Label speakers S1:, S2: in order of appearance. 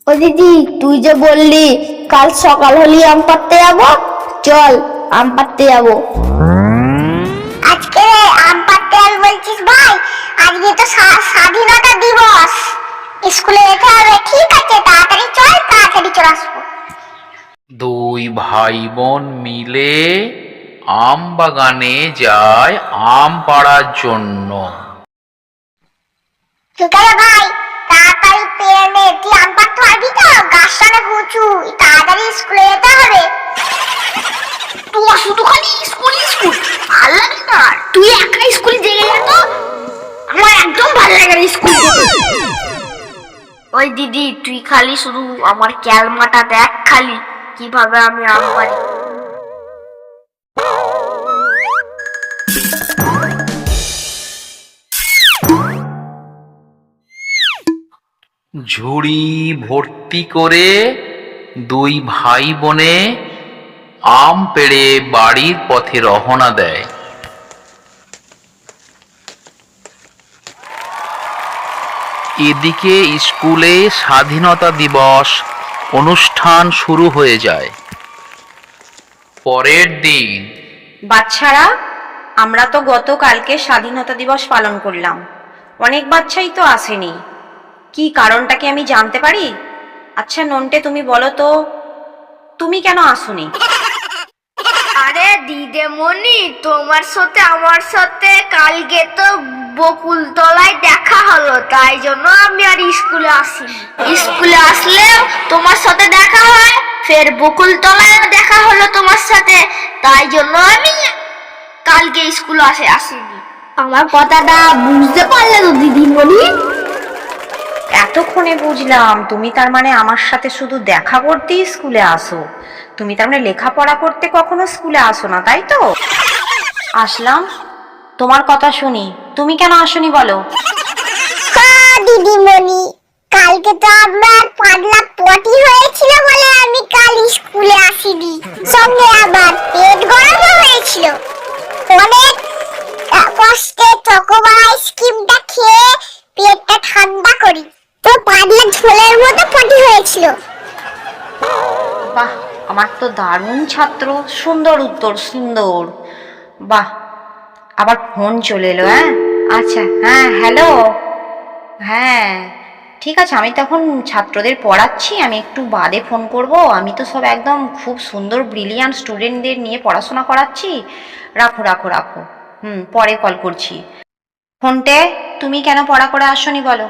S1: ও দিদি, তুই যে বললি কাল সকাল হলেই আম পাড়তে যাবো, চল আম পাড়তে যাবো।
S2: আজকে আম পাড়তে যাবি বলছিস ভাই? আজকে তো স্বাধীনতা দিবস, স্কুলে যেতে হবে। ঠিক আছে, তাড়াতাড়ি চল, তাড়াতাড়ি চলে আসবো।
S3: দুই ভাই বোন মিলে আম বাগানে যায় আম পাড়ার জন্য।
S2: ঠিক আছে ভাই, তাড়াতাড়ি পেরে নে। তুই আম পাড়তে পারবি তো? গাছটা অনেক উঁচু, তাড়াতাড়ি স্কুলে যেতে হবে।
S1: তুই শুধু খালি স্কুল স্কুল, ভাল লাগে না? তুই একা স্কুলে জেগে যা তো, আমার একদম ভাল লাগে না স্কুল যেতে। ওই দিদি, তুই খালি শুধু আমার ক্যালমাটা দেখ, খালি কিভাবে আমি আম পাড়ি।
S3: ঝুড়ি ভর্তি করে দুই ভাই বোনে আম পেড়ে বাড়ির পথে রওনা দেয়। এদিকে স্কুলে স্বাধীনতা দিবস অনুষ্ঠান শুরু হয়ে যায়। পরের দিন।
S4: বাচ্চারা, আমরা তো গতকালকে স্বাধীনতা দিবস পালন করলাম, অনেক বাচ্চাই তো আসেনি। কি কারণটা কি আমি জানতে পারি? আচ্ছা নন্টে, তুমি বলো তো, তুমি কেন আসোনি?
S1: আরে দিদিমণি, তোমার সাথে আমার সাথে কালকে তো বকুলতলায় দেখা হলো, তাই জন্য আমি আর স্কুলে আসিনি। স্কুলে আসলেও তোমার সাথে দেখা হয়, ফের বকুলতলায় দেখা হলো তোমার সাথে, তাই জন্য আমি কালকে স্কুলে আসিনি। আমার কথাটা বুঝতে পারলে তো দিদিমণি?
S4: এতক্ষণে বুঝলাম, তুমি তার মানে আমার সাথে শুধু দেখা করতেই স্কুলে আসো। তুমি তার মানে লেখাপড়া করতে কখনো স্কুলে আসো না, তাই তো? আসলাম, তোমার কথা শুনি, তুমি কেন আসোনি বলো?
S2: দিদিমণি, কালকে তো আমার পাগলা পটি হয়েছিল বলে আমি কাল স্কুলে আসিনি। সঙ্গে আবার পেট গরম হয়েছিল। অনেক কষ্টে চকোবার আইসক্রিমটা খেয়ে পেটটা ঠান্ডা করি, তো পাগলা ঝোলের মতো পটি হয়েছিল।
S4: বাহ, আমার তো দারুণ ছাত্র, সুন্দর উত্তর, সুন্দর। বাহ, আবার ফোন চলে এলো। হ্যাঁ আচ্ছা, হ্যাঁ হ্যালো, হ্যাঁ ঠিক আছে, আমি তখন ছাত্রদের পড়াচ্ছি, আমি একটু বাদে ফোন করব। আমি তো সব একদম খুব সুন্দর ব্রিলিয়ান্ট স্টুডেন্টদের নিয়ে পড়াশোনা করাচ্ছি। রাখো রাখো রাখো, পরে কল করছি। ফোনটে, তুমি কেন পড়া করে আসোনি বলো?